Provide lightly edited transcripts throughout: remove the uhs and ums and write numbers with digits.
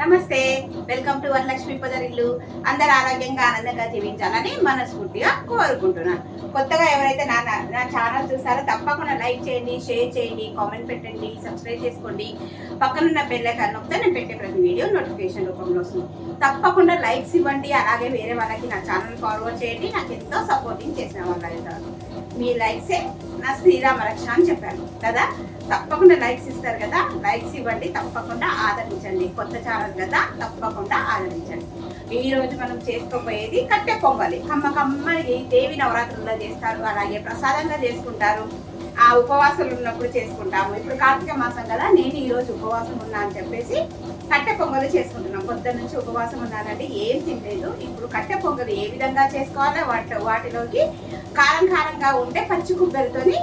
నమస్తే, welcome to Varalakshmi పొదరిల్లు. అందరు ఆరోగ్యంగా ఆనందంగా జీవించాలని మనస్ఫూర్తిగా కోరుకుంటున్నాను. కొత్తగా ఎవరైతే నా ఛానల్ చూస్తారో తప్పకుండా లైక్ చేయండి, షేర్ చేయండి, కామెంట్ పెట్టండి, సబ్స్క్రైబ్ చేసుకోండి. పక్కనున్న బెల్ ఐకాన్ నొక్కితే నేను పెట్టే ప్రతి వీడియో నోటిఫికేషన్ రూపంలో వస్తుంది. తప్పకుండా లైక్స్ ఇవ్వండి, అలాగే వేరే వాళ్ళకి నా ఛానల్ ఫార్వర్డ్ చేయండి. నాకు ఎంతో సపోర్టింగ్ చేసిన వాళ్ళు అవుతారు. మీ లైక్సే నా శ్రీరామ రక్ష అని చెప్పాను కదా. తప్పకుండా లైక్స్ ఇస్తారు కదా, లైక్స్ ఇవ్వండి, తప్పకుండా ఆదరించండి. కొత్త ఛానల్ కదా, తప్పకుండా ఆదరించండి. ఈ రోజు మనం చేసుకోబోయేది కట్టె పొంగలి. కమ్మని దేవి నవరాత్రుల్లో చేస్తారు, అలాగే ప్రసాదంగా చేసుకుంటారు. ఆ ఉపవాసాలు ఉన్నప్పుడు చేసుకుంటాము. ఇప్పుడు కార్తీక మాసం కదా, నేను ఈరోజు ఉపవాసం ఉన్నా అని చెప్పేసి కట్టె పొంగలు చేసుకుంటున్నాం. పొద్దున్న నుంచి ఉపవాసం ఉన్నానండి, ఏం తినలేదు. ఇప్పుడు కట్టె పొంగలు ఏ విధంగా చేసుకోవాలో వాటిలోకి కారంగా ఉంటే పచ్చి కొబ్బరితోని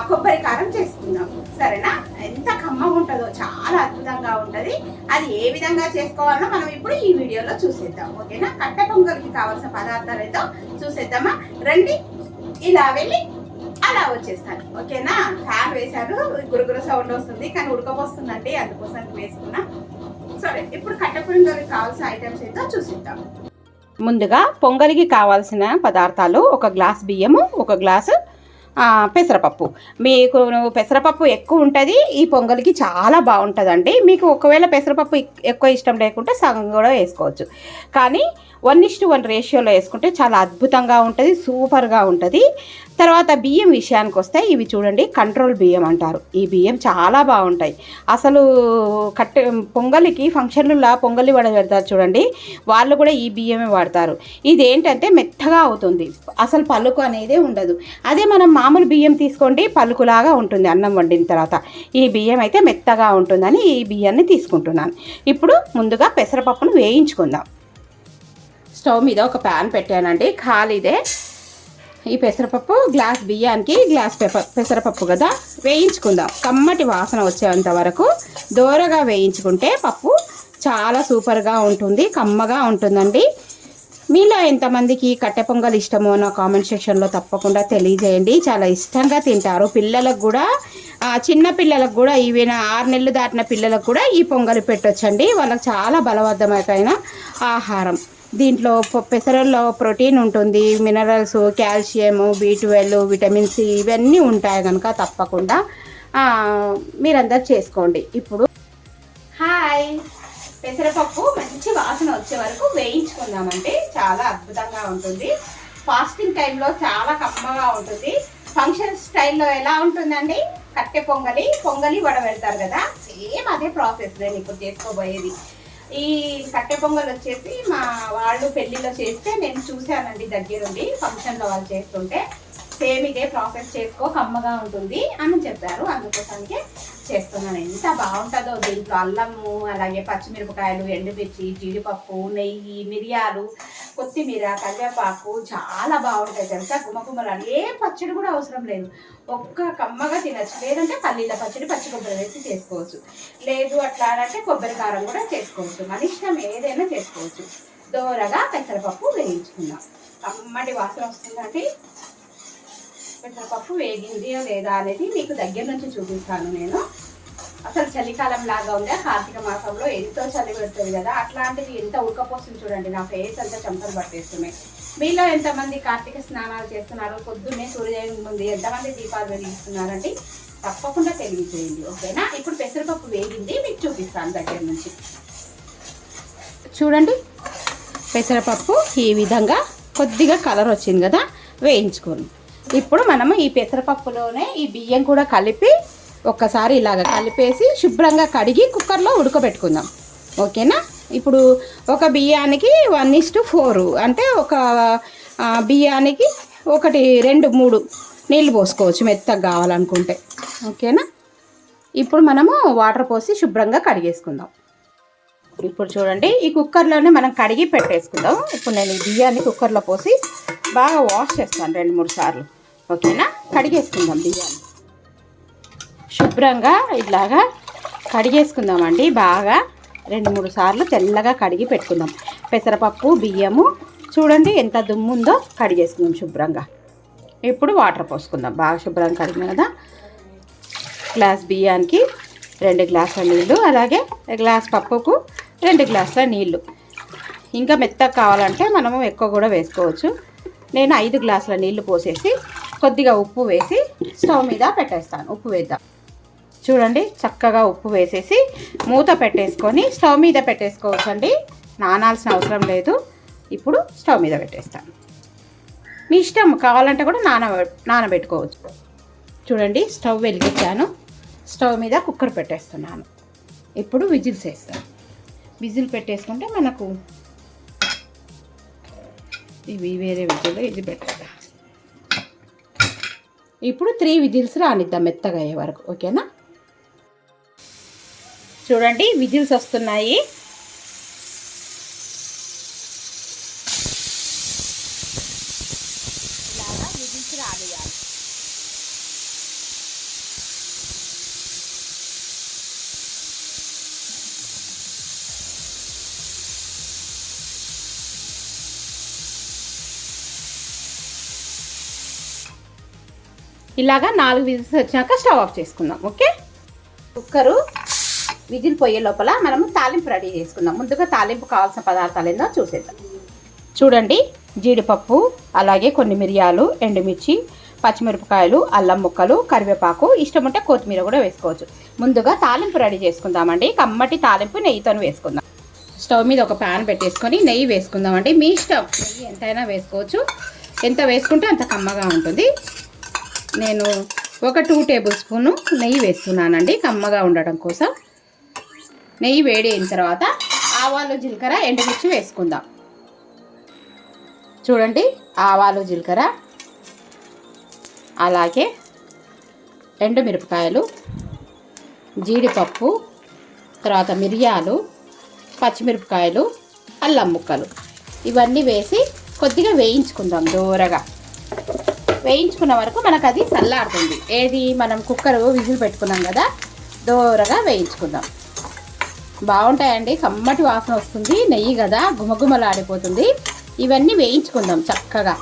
కొబ్బరి కారం చేసుకుందాం, సరేనా? ఎంత కమ్మగా ఉంటుందో, చాలా అద్భుతంగా ఉంటుంది. అది ఏ విధంగా చేసుకోవాలో మనం ఇప్పుడు ఈ వీడియోలో చూసేద్దాం, ఓకేనా? కట్టె పొంగలికి కావాల్సిన పదార్థాలు ఏదో చూసేద్దామా రండి. ఇలా వెళ్ళి అలా వచ్చేస్తాను, ఓకేనా? ఫ్యాన్ వేశారు, గురుగురు సౌండ్ వస్తుంది, కానీ ఉడకపోస్తుందండి, అందుకోసం వేసుకున్నా. సరే, ఇప్పుడు కట్టె పొంగలికి కావాల్సిన ఐటమ్స్ ఏదో చూసిద్దాం. ముందుగా పొంగలికి కావాల్సిన పదార్థాలు: ఒక గ్లాస్ బియ్యము, ఒక గ్లాసు పెసరపప్పు. మీకు పెసరపప్పు ఎక్కువ ఉంటుంది, ఈ పొంగలికి చాలా బాగుంటుందండి. మీకు ఒకవేళ పెసరపప్పు ఎక్కువ ఇష్టం లేకుంటే సగం కూడా వేసుకోవచ్చు, కానీ 1:1 రేషియోలో వేసుకుంటే చాలా అద్భుతంగా ఉంటుంది, సూపర్గా ఉంటుంది. తర్వాత బియ్యం విషయానికి వస్తే ఇవి చూడండి, కంట్రోల్ బియ్యం అంటారు. ఈ బియ్యం చాలా బాగుంటాయి. అసలు పొంగలికి ఫంక్షన్లలో పొంగలి వడ పెడతారు చూడండి, వాళ్ళు కూడా ఈ బియ్యమే వాడతారు. ఇదేంటంటే మెత్తగా అవుతుంది, అసలు పలుకు అనేది ఉండదు. అదే మనం మామూలు బియ్యం తీసుకోండి, పలుకులాగా ఉంటుంది అన్నం వండిన తర్వాత. ఈ బియ్యం అయితే మెత్తగా ఉంటుందని ఈ బియ్యాన్ని తీసుకుంటున్నాను. ఇప్పుడు ముందుగా పెసరపప్పును వేయించుకుందాం. స్టవ్ మీద ఒక ప్యాన్ పెట్టానండి, ఖాళీదే. ఈ పెసరపప్పు గ్లాస్ బియ్యానికి గ్లాస్ పెసరపప్పు కదా, వేయించుకుందాం. కమ్మటి వాసన వచ్చేంత వరకు దోరగా వేయించుకుంటే పప్పు చాలా సూపర్గా ఉంటుంది, కమ్మగా ఉంటుందండి. మీలో ఎంతమందికి కట్టె పొంగల్ ఇష్టమో నా కామెంట్ సెక్షన్లో తప్పకుండా తెలియజేయండి. చాలా ఇష్టంగా తింటారు. పిల్లలకు కూడా, చిన్న పిల్లలకు కూడా, ఈవెన్ 6 నెలలు దాటిన పిల్లలకు కూడా ఈ పొంగలి పెట్టొచ్చండి. వాళ్ళకి చాలా బలవర్ధమైన ఆహారం. దీంట్లో పెసరల్లో ప్రోటీన్ ఉంటుంది, minerals, calcium, B12, vitamin C ఇవన్నీ ఉంటాయి కనుక తప్పకుండా మీరందరూ చేసుకోండి. ఇప్పుడు పెసరపప్పు మంచి వాసన వచ్చే వరకు వేయించుకుందామండి. చాలా అద్భుతంగా ఉంటుంది. ఫాస్టింగ్ టైంలో చాలా కమ్మగా ఉంటుంది. ఫంక్షన్ స్టైల్లో ఎలా ఉంటుందండి, కట్టె పొంగలి వడ పెడతారు కదా, సేమ్ అదే ప్రాసెస్ నేను ఇప్పుడు చేసుకోబోయేది. ఈ కట్టె పొంగల్ వచ్చేసి మా వాళ్ళు పెళ్ళిలో చేస్తే నేను చూశానండి దగ్గరుండి, ఫంక్షన్లో వాళ్ళు చేస్తుంటే. సేమ్ ఇదే ప్రాసెస్ చేసుకో, కమ్మగా ఉంటుంది అని చెప్పారు, అందుకోసానికే చేస్తున్నాను. ఎంత బాగుంటుందో దీంట్లో అల్లము, అలాగే పచ్చిమిరపకాయలు, ఎండుమిర్చి, జీడిపప్పు, నెయ్యి, మిరియాలు, కొత్తిమీర, కరివేపాకు చాలా బాగుంటాయి తెలుసా. గుమగుమలు, ఏ పచ్చడి కూడా అవసరం లేదు, ఒక్క కమ్మగా తినచ్చు. లేదంటే పల్లీల పచ్చడి, పచ్చి కొబ్బరి వేసి చేసుకోవచ్చు. లేదు అట్లా అంటే కొబ్బరి కారం కూడా చేసుకోవచ్చు, మన ఇష్టం, ఏదైనా చేసుకోవచ్చు. దోరగా పెసరపప్పు వేయించుకుందాం. కమ్మటి వాసన వస్తుందండి. పెసరపప్పు వేగింది లేదా అనేది మీకు దగ్గర నుంచి చూపిస్తాను నేను. అసలు చలికాలం లాగా ఉంది, కార్తీక మాసంలో ఎంతో చలి పెడుతుంది కదా, అట్లాంటిది ఎంత ఉడకపోస్తుంది చూడండి. నా ఫేస్ అంతా చెమటలు పట్టేస్తున్నాయి. మీలో ఎంతమంది కార్తీక స్నానాలు చేస్తున్నారు, పొద్దున్నే సూర్యోదయం ముందు ఎంతమంది దీపాలు వెలిగిస్తున్నారండి, తప్పకుండా తెలియజేయండి, ఓకేనా? ఇప్పుడు పెసరపప్పు వేగింది, మీకు చూపిస్తాను దగ్గర నుంచి. చూడండి, పెసరపప్పు ఈ విధంగా కొద్దిగా కలర్ వచ్చింది కదా, వేయించుకోండి. ఇప్పుడు మనము ఈ పెసరపప్పులోనే ఈ బియ్యం కూడా కలిపి ఒక్కసారి ఇలాగ కలిపేసి శుభ్రంగా కడిగి కుక్కర్లో ఉడకబెట్టుకుందాం, ఓకేనా? ఇప్పుడు ఒక బియ్యానికి 1:4 అంటే ఒక బియ్యానికి 1, 2, 3 నీళ్ళు పోసుకోవచ్చు మెత్తగా కావాలనుకుంటే, ఓకేనా? ఇప్పుడు మనము వాటర్ పోసి శుభ్రంగా కడిగేసుకుందాం. ఇప్పుడు చూడండి, ఈ కుక్కర్లోనే మనం కడిగి పెట్టేసుకుందాం. ఇప్పుడు నేను ఈ బియ్యాన్ని కుక్కర్లో పోసి బాగా వాష్ చేస్తాను 2-3 సార్లు, ఓకేనా? కడిగేసుకుందాం బియ్యాన్ని శుభ్రంగా ఇలాగా కడిగేసుకుందామండి. బాగా 2-3 సార్లు తెల్లగా కడిగి పెట్టుకుందాం. పెసరపప్పు, బియ్యము చూడండి ఎంత దుమ్ము ఉందో, కడిగేసుకుందాం శుభ్రంగా. ఇప్పుడు వాటర్ పోసుకుందాం. బాగా శుభ్రంగా కడిగిన కదా, గ్లాస్ బియ్యానికి 2 గ్లాసుల నీళ్ళు, అలాగే గ్లాస్ పప్పుకు 2 గ్లాసుల నీళ్ళు. ఇంకా మెత్తగా కావాలంటే మనము ఎక్కువ కూడా వేసుకోవచ్చు. నేను 5 గ్లాసుల నీళ్లు పోసేసి కొద్దిగా ఉప్పు వేసి స్టవ్ మీద పెట్టేస్తాను. ఉప్పు వేద్దాం. చూడండి, చక్కగా ఉప్పు వేసేసి మూత పెట్టేసుకొని స్టవ్ మీద పెట్టేసుకోవచ్చు అండి. నానాల్సిన అవసరం లేదు. ఇప్పుడు స్టవ్ మీద పెట్టేస్తాను. మీ ఇష్టం, కావాలంటే కూడా నానబెట్టుకోవచ్చు. చూడండి, స్టవ్ వెలిగించాను. స్టవ్ మీద కుక్కర్ పెట్టేస్తున్నాను. ఇప్పుడు విజిల్స్ వేస్తాను. విజిల్ పెట్టేసుకుంటే మనకు ఇవి వేరే విజిల్, ఇది పెట్టేస్తా. ఇప్పుడు 3 విజిల్స్ రానిద్దాం మెత్తగా అయ్యే వరకు. ఓకేనా? చూడండి, విజిల్స్ వస్తున్నాయి. ఇలాగా విజిల్స్ రానియాలి. ఇలాగా 4 విజిల్స్ వచ్చాక స్టవ్ ఆఫ్ చేసుకుందాం. ఓకే? కుక్కరు విజిల్ పోయే లోపల మనము తాలింపు రెడీ చేసుకుందాం. ముందుగా తాలింపు కావాల్సిన పదార్థాలు ఏందో చూసేద్దాం. చూడండి, జీడిపప్పు, అలాగే కొన్ని మిరియాలు, ఎండుమిర్చి, పచ్చిమిరపకాయలు, అల్లం ముక్కలు, కరివేపాకు, ఇష్టం ఉంటే కొత్తిమీర కూడా వేసుకోవచ్చు. ముందుగా తాలింపు రెడీ చేసుకుందామండి. కమ్మటి తాలింపు నెయ్యితో వేసుకుందాం. స్టవ్ మీద ఒక ప్యాన్ పెట్టేసుకొని నెయ్యి వేసుకుందామండి. మీ ఇష్టం, నెయ్యి ఎంతైనా వేసుకోవచ్చు. ఎంత వేసుకుంటే అంత కమ్మగా ఉంటుంది. నేను ఒక 2 టేబుల్ స్పూను నెయ్యి వేస్తున్నానండి, కమ్మగా ఉండడం కోసం. నెయ్యి వేడి అయిన తర్వాత ఆవాలు, జీలకర్ర, ఎండుమిర్చి వేసుకుందాం. చూడండి, ఆవాలు, జీలకర్ర, అలాగే ఎండుమిరపకాయలు, జీడిపప్పు, తర్వాత మిరియాలు, పచ్చిమిరపకాయలు, అల్లం ముక్కలు ఇవన్నీ వేసి కొద్దిగా వేయించుకుందాం. దూరగా వేయించుకున్న వరకు మనకు అది చల్లారుతుంది. ఏది, మనం కుక్కర్ విజిల్ పెట్టుకున్నాం కదా, దూరగా వేయించుకుందాం. బాగుంటాయండి, కమ్మటి వాసన వస్తుంది. నెయ్యి కదా, గుమగుమలాడిపోతుంది. ఇవన్నీ వేయించుకుందాం చక్కగా.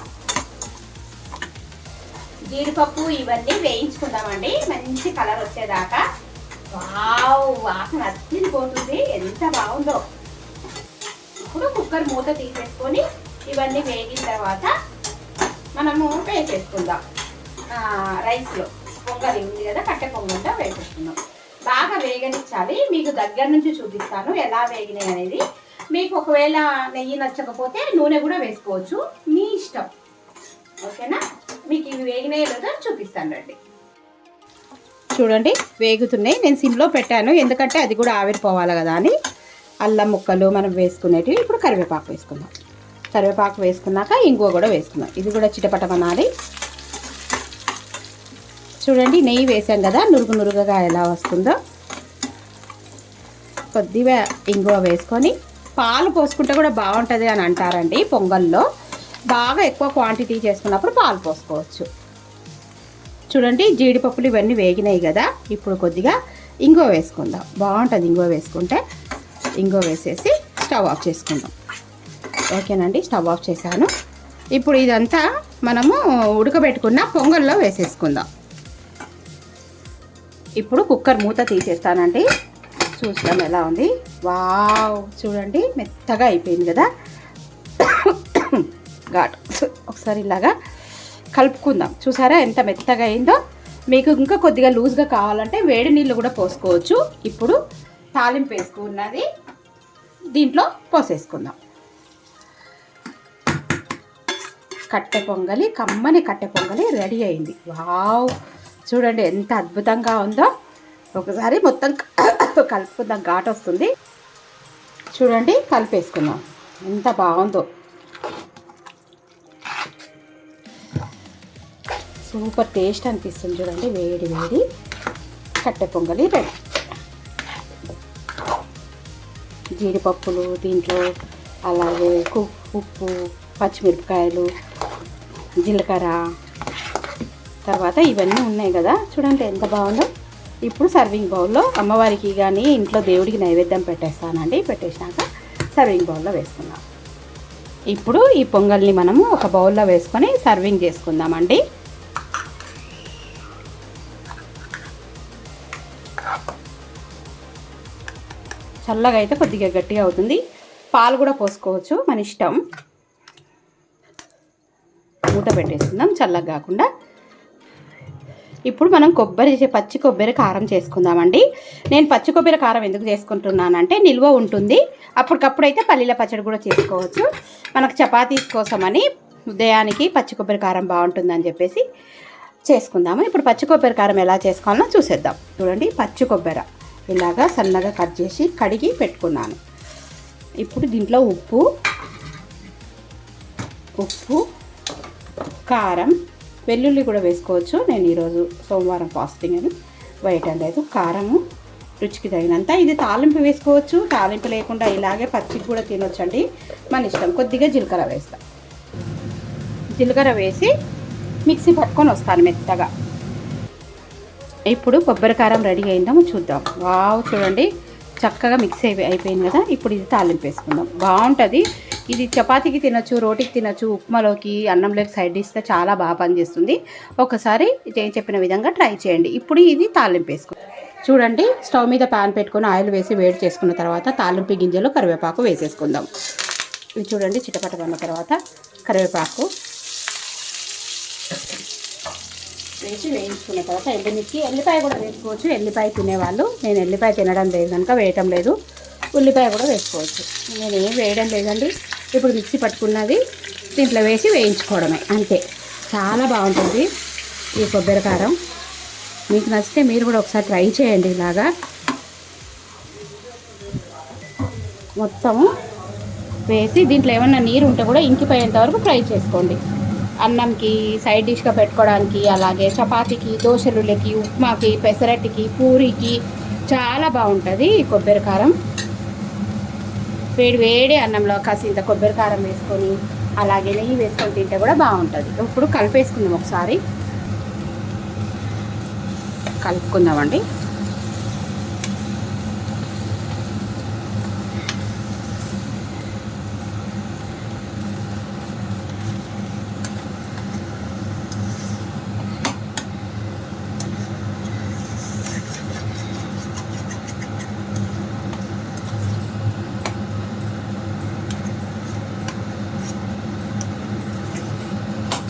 జీడిపప్పు ఇవన్నీ వేయించుకుందామండి, మంచి కలర్ వచ్చేదాకా. వావ్, వాసన అద్దిరిపోతుంది, ఎంత బాగుందో. ఇప్పుడు కుక్కర్ మూత తీసేసుకొని ఇవన్నీ వేగిన తర్వాత మనము వేసేసుకుందాం. రైస్లో పొంగలి ఉంది కదా, కట్టె పొంగల్తో వేసేసుకుందాం. బాగా వేగనిచ్చాలి. మీకు దగ్గర నుంచి చూపిస్తాను ఎలా వేగినాయి అనేది. మీకు ఒకవేళ నెయ్యి నచ్చకపోతే నూనె కూడా వేసుకోవచ్చు, మీ ఇష్టం. ఓకేనా? మీకు ఇవి వేగినాయో లేదో చూపిస్తాను రండి. చూడండి, వేగుతున్నాయి. నేను సిమ్లో పెట్టాను, ఎందుకంటే అది కూడా ఆవిరిపోవాలి కదా అని. అల్లం ముక్కలు మనం వేసుకునేటివి. ఇప్పుడు కరివేపాకు వేసుకుందాం. కరివేపాకు వేసుకున్నాక ఇంగువ కూడా వేసుకుందాం. ఇది కూడా చిటపటమనాలి. చూడండి, నెయ్యి వేసాం కదా, నురుగు నురుగుగా ఎలా వస్తుందో. కొద్దిగా ఇంగువ వేసుకొని పాలు పోసుకుంటే కూడా బాగుంటుంది అని అంటారండి పొంగల్లో. బాగా ఎక్కువ క్వాంటిటీ చేసుకున్నప్పుడు పాలు పోసుకోవచ్చు. చూడండి, జీడిపప్పులు ఇవన్నీ వేగినాయి కదా, ఇప్పుడు కొద్దిగా ఇంగువ వేసుకుందాం. బాగుంటుంది ఇంగువ వేసుకుంటే. ఇంగువ వేసేసి స్టవ్ ఆఫ్ చేసుకుందాం. ఓకేనండి, స్టవ్ ఆఫ్ చేశాను. ఇప్పుడు ఇదంతా మనము ఉడకబెట్టుకున్న పొంగల్లో వేసేసుకుందాం. ఇప్పుడు కుక్కర్ మూత తీసేస్తానండి. చూస్తాం ఎలా ఉంది. వావ్, చూడండి, మెత్తగా అయిపోయింది కదా. ఘాటు ఒకసారి ఇలాగా కలుపుకుందాం. చూసారా ఎంత మెత్తగా అయిందో. మీకు ఇంకా కొద్దిగా లూజ్గా కావాలంటే వేడి నీళ్ళు కూడా పోసుకోవచ్చు. ఇప్పుడు తాలింపు వేసుకున్నది దీంట్లో పోసేసుకుందాం. కట్టె పొంగలి, కమ్మని కట్టె పొంగలి రెడీ అయింది. వావ్, చూడండి ఎంత అద్భుతంగా ఉందో. ఒకసారి మొత్తం కలుపుకుందాం, ఘాటు వస్తుంది. చూడండి, కలిపేసుకుందాం. ఎంత బాగుందో, సూపర్ టేస్ట్ అనిపిస్తుంది. చూడండి, వేడి వేడి కట్టె పొంగలి రెడీ. జీడిపప్పులు దీంట్లో, అలాగే ఉప్పు, పచ్చిమిరపకాయలు, జీలకర్ర, తర్వాత ఇవన్నీ ఉన్నాయి కదా. చూడండి ఎంత బాగుందో. ఇప్పుడు సర్వింగ్ బౌల్లో అమ్మవారికి కానీ ఇంట్లో దేవుడికి నైవేద్యం పెట్టేస్తానండి. పెట్టేసినాక సర్వింగ్ బౌల్లో వేసుకుందాం. ఇప్పుడు ఈ పొంగల్ని మనము ఒక బౌల్లో వేసుకొని సర్వింగ్ చేసుకుందామండి. చల్లగా అయితే కొద్దిగా గట్టిగా అవుతుంది. పాలు కూడా పోసుకోవచ్చు, మన ఇష్టం. మూత పెట్టేసుకుందాం చల్లగా కాకుండా. ఇప్పుడు మనం పచ్చి కొబ్బరి కారం చేసుకుందామండి. నేను పచ్చి కొబ్బరి కారం ఎందుకు చేసుకుంటున్నానంటే నిల్వ ఉంటుంది. అప్పటికప్పుడైతే పల్లీల పచ్చడి కూడా చేసుకోవచ్చు. మనకు చపాతీస్ కోసమని ఉదయానికి పచ్చి కొబ్బరి కారం బాగుంటుందని చెప్పేసి చేసుకుందాము. ఇప్పుడు పచ్చి కొబ్బరి కారం ఎలా చేసుకోవాలో చూసేద్దాం. చూడండి, పచ్చి కొబ్బరి ఇలాగా సన్నగా కట్ చేసి కడిగి పెట్టుకున్నాను. ఇప్పుడు దీంట్లో ఉప్పు, కారం, వెల్లుల్లి కూడా వేసుకోవచ్చు. నేను ఈరోజు సోమవారం ఫాస్టింగ్ అని వేయటం లేదు. కారము రుచికి తగినంత. ఇది తాలింపు వేసుకోవచ్చు, తాలింపు లేకుండా ఇలాగే పచ్చికి కూడా తినొచ్చండి, మన ఇష్టం. కొద్దిగా జీలకర్ర వేస్తాం. జీలకర్ర వేసి మిక్సీ పట్టుకొని వస్తాను మెత్తగా. ఇప్పుడు కొబ్బరి కారం రెడీ అయిందో చూద్దాం. వావ్, చూడండి చక్కగా మిక్స్ అయిపోయింది కదా. ఇప్పుడు ఇది తాలింపు వేసుకుందాం. బాగుంటుంది ఇది. చపాతీకి తినొచ్చు, రోటీకి తినొచ్చు, ఉప్మాలోకి, అన్నంలోకి సైడ్ ఇస్తే చాలా బాగా పనిచేస్తుంది. ఒకసారి చెప్పిన విధంగా ట్రై చేయండి. ఇప్పుడు ఇది తాలింపు వేసుకుందాం. చూడండి, స్టవ్ మీద ప్యాన్ పెట్టుకొని ఆయిల్ వేసి వేడి చేసుకున్న తర్వాత తాలింపు గింజలు, కరివేపాకు వేసేసుకుందాం. ఇవి చూడండి చిటపట పడిన తర్వాత కరివేపాకు వేసి వేయించుకున్న తర్వాత ఎండుమిర్చి, ఎల్లిపాయ కూడా వేసుకోవచ్చు. ఎల్లిపాయ తినేవాళ్ళు, నేను ఎల్లిపాయ తినడం లేదు కనుక వేయటం లేదు. ఉల్లిపాయ కూడా వేసుకోవచ్చు, నేను ఏం వేయడం లేదండి. ఇప్పుడు మిక్సీ పట్టుకున్నది దీంట్లో వేసి వేయించుకోవడమే, అంతే. చాలా బాగుంటుంది ఈ కొబ్బరి కారం. మీకు నచ్చితే మీరు కూడా ఒకసారి ట్రై చేయండి. ఇలాగా మొత్తము వేసి దీంట్లో ఏమన్నా నీరు ఉంటే కూడా ఇంకిపోయేంత వరకు ఫ్రై చేసుకోండి. అన్నంకి సైడ్ డిష్గా పెట్టుకోవడానికి, అలాగే చపాతీకి, దోశలులకి, ఉప్మాకి, పెసరట్టుకి, పూరికి చాలా బాగుంటుంది ఈ కొబ్బరి కారం. వేడి అన్నంలో కాసింత కొబ్బరి కారం వేసుకొని అలాగే నెయ్యి వేసుకొని తింటే కూడా బాగుంటుంది. ఇప్పుడు కలిపేసుకుందాం, ఒకసారి కలుపుకుందామండి.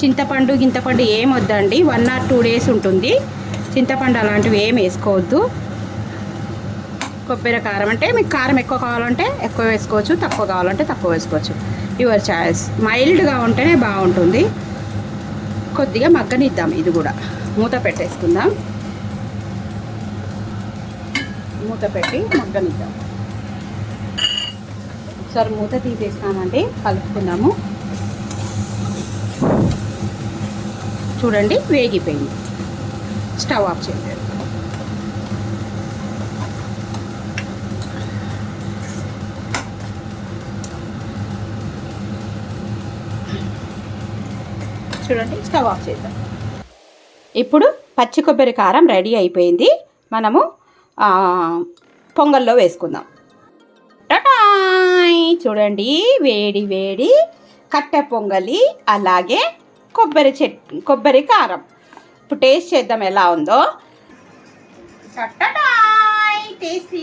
చింతపండు ఏం వద్దండి, 1 or 2 days ఉంటుంది చింతపండు. అలాంటివి ఏం వేసుకోవద్దు. కొబ్బరి కారం అంటే మీకు కారం ఎక్కువ కావాలంటే ఎక్కువ వేసుకోవచ్చు, తక్కువ కావాలంటే తక్కువ వేసుకోవచ్చు, యువర్ చాయిస్. మైల్డ్గా ఉంటేనే బాగుంటుంది. కొద్దిగా మగ్గనిద్దాం. ఇది కూడా మూత పెట్టేసుకుందాం. మూత పెట్టి మగ్గనిద్దాం. ఒకసారి మూత తీసేస్తానండి, కలుపుకుందాము. చూడండి వేగిపోయింది. స్టవ్ ఆఫ్ చేయండి. చూడండి స్టవ్ ఆఫ్ చేద్దాం. ఇప్పుడు పచ్చి కొబ్బరి కారం రెడీ అయిపోయింది. మనము పొంగల్లో వేసుకుందాం. టటాయ్, చూడండి వేడి కట్టె పొంగలి, అలాగే కొబ్బరి కారం. ఇప్పుడు టేస్ట్ చేద్దాం ఎలా ఉందో. టటాయ్, టేస్టీ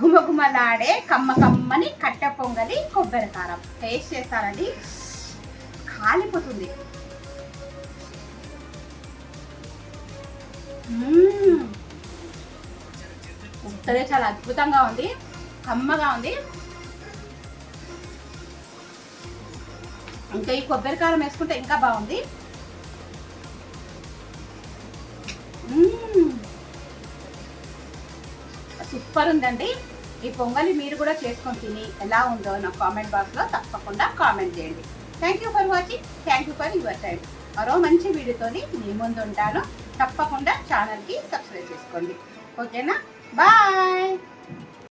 గుమగుమలాడే కమ్మని కట్టె పొంగలి, కొబ్బరి కారం. టేస్ట్ చేస్తారండి, కాలిపోతుంది. ఉత్తరే చాలా అద్భుతంగా ఉంది, కమ్మగా ఉంది. ఇంకా ఈ కొబ్బరి కారం వేసుకుంటే ఇంకా బాగుంది. సూపర్ ఉందండి ఈ పొంగలి. మీరు కూడా చేసుకొని తిని ఎలా ఉందో నా కామెంట్ బాక్స్లో తప్పకుండా కామెంట్ చేయండి. Thank you for watching, thank you for your time. మరో మంచి వీడియోతోని మీ ముందు ఉంటాను. తప్పకుండా ఛానల్కి సబ్స్క్రైబ్ చేసుకోండి. ఓకేనా? బాయ్.